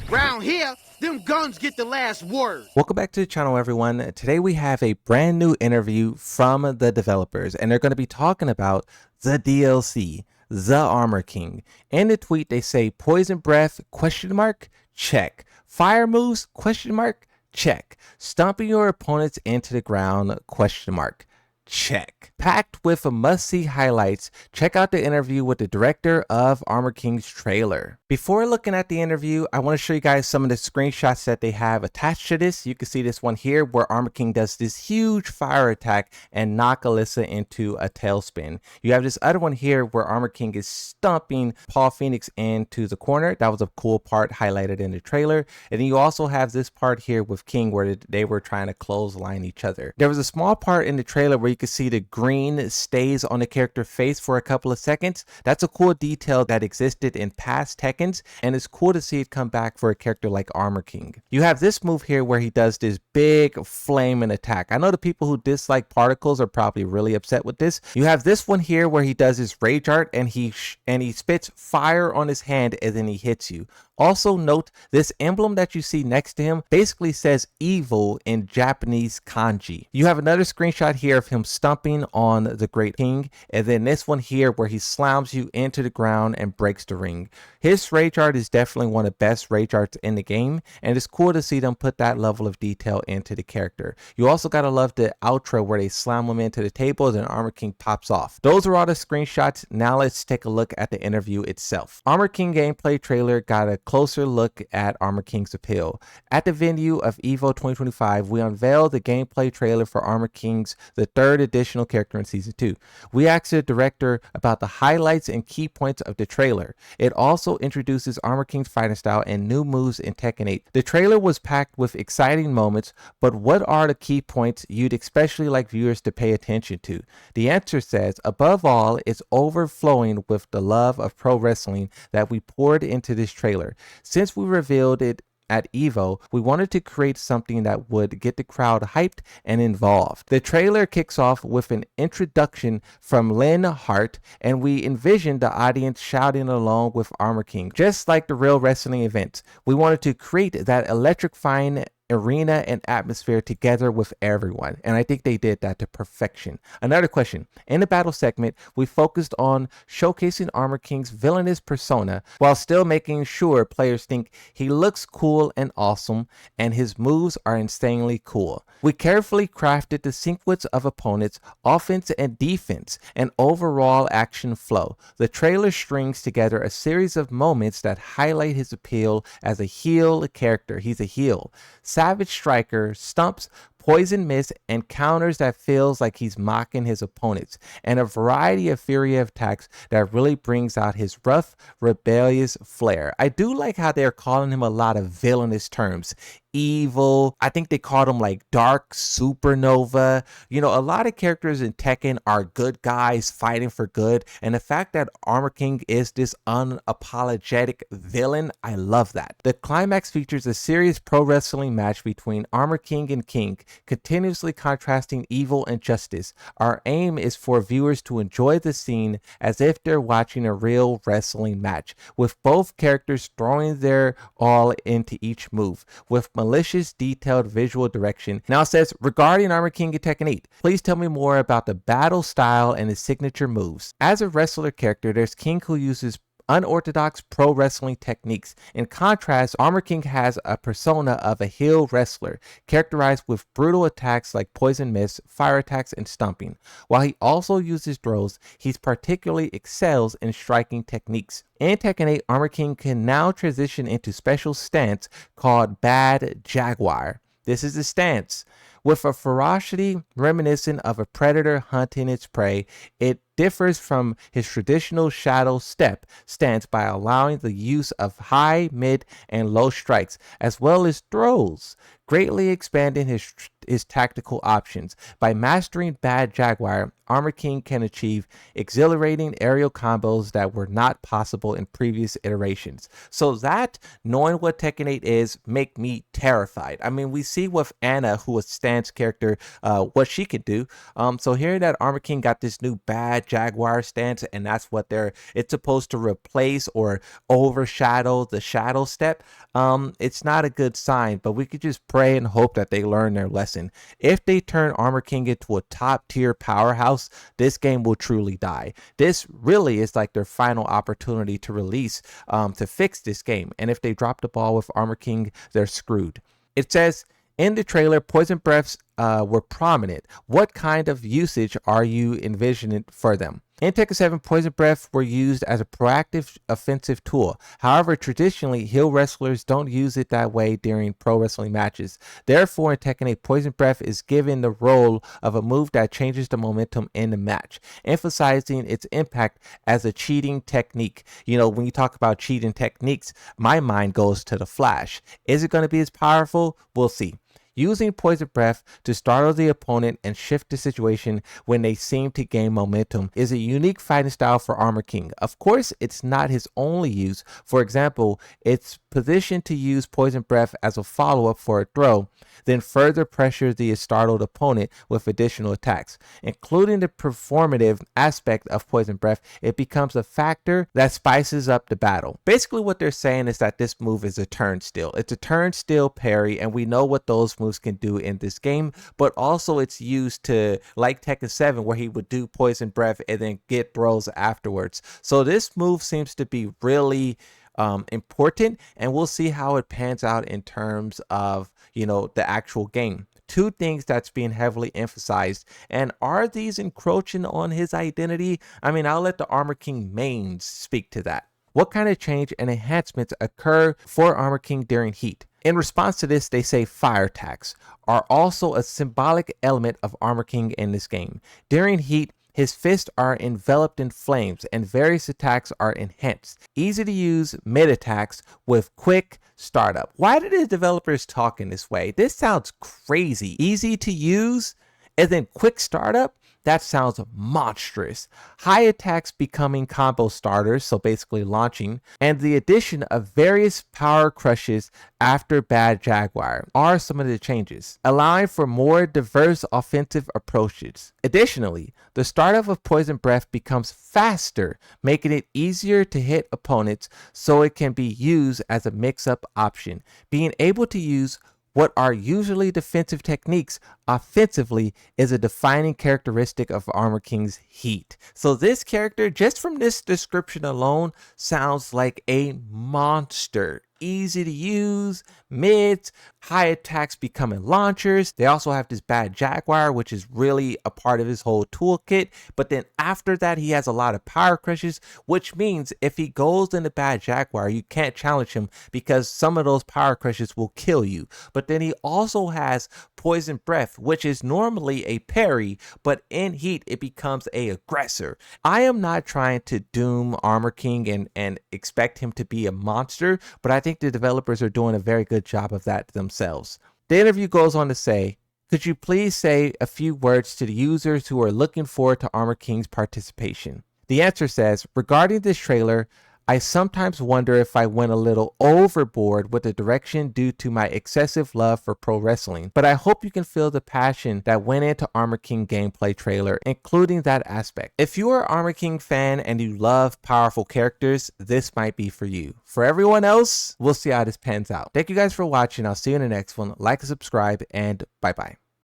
Round here, them guns get the last word. Welcome back to the channel, everyone. Today we have a brand new interview from the developers, and they're going to be talking about the DLC, the Armor King. In the tweet, they say poison breath, question mark, check. Fire moves, question mark, check. Stomping your opponents into the ground, question mark, check. Packed with must-see highlights, check out the interview with the director of Armor King's trailer. Before looking at the interview, I want to show you guys some of the screenshots that they have attached to this. You can see this one here where Armor King does this huge fire attack and knock Alyssa into a tailspin. You have this other one here where Armor King is stomping Paul Phoenix into the corner. That was a cool part highlighted in the trailer. And then you also have this part here with King where they were trying to clothesline each other. There was a small part in the trailer where you could see the green stays on the character's face for a couple of seconds. That's a cool detail that existed in past Tekkens, and it's cool to see it come back for a character like Armor King. You have this move here where he does this big flaming attack. I know the people who dislike particles are probably really upset with this. You have this one here where he does his rage art and he spits fire on his hand and then he hits you. Also note this emblem that you see next to him basically says evil in Japanese kanji. You have another screenshot here of him stomping on the Great King, and then this one here where he slams you into the ground and breaks the ring. His rage art is definitely one of the best rage arts in the game, and it's cool to see them put that level of detail into the character. You also gotta love the outro where they slam him into the tables and Armor King pops off. Those are all the screenshots. Now let's take a look at the interview itself. Armor King gameplay trailer got a closer look at Armor King's appeal. At the venue of EVO 2025, we unveiled the gameplay trailer for Armor King's the third additional character in Season 2. We asked the director about the highlights and key points of the trailer. It also introduces Armor King's fighting style and new moves in Tekken 8. The trailer was packed with exciting moments, but what are the key points you'd especially like viewers to pay attention to? The answer says, above all, it's overflowing with the love of pro wrestling that we poured into this trailer. Since we revealed it at EVO, we wanted to create something that would get the crowd hyped and involved. The trailer kicks off with an introduction from Lynn Hart, and we envisioned the audience shouting along with Armor King. Just like the real wrestling events, we wanted to create that electrifying arena and atmosphere together with everyone, and I think they did that to perfection. Another question: in the battle segment, we focused on showcasing Armor King's villainous persona while still making sure players think he looks cool and awesome and his moves are insanely cool. We carefully crafted the sequence of opponents, offense and defense, and overall action flow. The trailer strings together a series of moments that highlight his appeal as a heel character. He's a heel. Savage Striker, stumps, poison mist, and counters that feels like he's mocking his opponents, and a variety of fury attacks that really brings out his rough, rebellious flair. I do like how they're calling him a lot of villainous terms. Evil, I think they called him like Dark Supernova. You know, a lot of characters in Tekken are good guys fighting for good, and the fact that Armor King is this unapologetic villain, I love that. The climax features a serious pro wrestling match between Armor King and King, continuously contrasting evil and justice. Our aim is for viewers to enjoy the scene as if they're watching a real wrestling match, with both characters throwing their all into each move, with malicious, detailed visual direction. Now it says, regarding Armor King in Tekken 8, please tell me more about the battle style and his signature moves. As a wrestler character, there's King who uses unorthodox pro wrestling techniques. In contrast, Armor King has a persona of a heel wrestler, characterized with brutal attacks like poison mist, fire attacks, and stomping. While he also uses throws, he particularly excels in striking techniques. In Tekken 8, Armor King can now transition into special stance called Bad Jaguar. This is the stance. With a ferocity reminiscent of a predator hunting its prey, it differs from his traditional shadow step stance by allowing the use of high, mid, and low strikes, as well as throws. greatly expanding his tactical options. By mastering Bad Jaguar, Armor King can achieve exhilarating aerial combos that were not possible in previous iterations. So that, knowing what Tekken 8 is, make me terrified. I mean, we see with Anna, who was Stan's character, what she could do. So hearing that Armor King got this new Bad Jaguar stance, and that's what it's supposed to replace or overshadow the shadow step, it's not a good sign, but we could just pray and hope that they learn their lesson. If they turn Armor King into a top tier powerhouse, this game will truly die. This really is like their final opportunity to release, to fix this game. And if they drop the ball with Armor King, they're screwed. It says, in the trailer, poison breaths were prominent. What kind of usage are you envisioning for them? In Tekken 7, poison breath were used as a proactive offensive tool. However, traditionally, heel wrestlers don't use it that way during pro wrestling matches. Therefore, in Tekken 8, poison breath is given the role of a move that changes the momentum in the match, emphasizing its impact as a cheating technique. You know, when you talk about cheating techniques, my mind goes to the Flash. Is it going to be as powerful? We'll see. Using poison breath to startle the opponent and shift the situation when they seem to gain momentum is a unique fighting style for Armor King. Of course, it's not his only use. For example, it's positioned to use poison breath as a follow-up for a throw, then further pressure the startled opponent with additional attacks. Including the performative aspect of poison breath, it becomes a factor that spices up the battle. Basically, what they're saying is that this move is a turnstile. It's a turnstile parry, and we know what those moves can do in this game, but also it's used to, like Tekken 7, where he would do poison breath and then get throws afterwards. So this move seems to be really important, and we'll see how it pans out in terms of, you know, the actual game. Two things that's being heavily emphasized, and are these encroaching on his identity? I mean, I'll let the Armor King mains speak to that. What kind of change and enhancements occur for Armor King during heat? In response to this, they say fire attacks are also a symbolic element of Armor King in this game. During heat, his fists are enveloped in flames and various attacks are enhanced. Easy to use mid attacks with quick startup. Why did the developers talk in this way? This sounds crazy. Easy to use and then quick startup? That sounds monstrous. High attacks becoming combo starters, so basically launching, and the addition of various power crushes after Bad Jaguar are some of the changes, allowing for more diverse offensive approaches. Additionally, the startup of Poison Breath becomes faster, making it easier to hit opponents, so it can be used as a mix-up option. Being able to use what are usually defensive techniques offensively is a defining characteristic of Armor King's heat. So this character, just from this description alone, sounds like a monster. Easy to use, mids, high attacks becoming launchers. They also have this Bad Jaguar, which is really a part of his whole toolkit. But then after that, he has a lot of power crushes, which means if he goes into Bad Jaguar, you can't challenge him because some of those power crushes will kill you. But then he also has Poison Breath, which is normally a parry, but in heat, it becomes a aggressor. I am not trying to doom Armor King and expect him to be a monster, but I think the developers are doing a very good job of that themselves. The interview goes on to say, could you please say a few words to the users who are looking forward to Armor King's participation? The answer says, regarding this trailer, I sometimes wonder if I went a little overboard with the direction due to my excessive love for pro wrestling, but I hope you can feel the passion that went into Armor King gameplay trailer, including that aspect. If you are an Armor King fan and you love powerful characters, this might be for you. For everyone else, we'll see how this pans out. Thank you guys for watching. I'll see you in the next one. Like and subscribe, and bye-bye.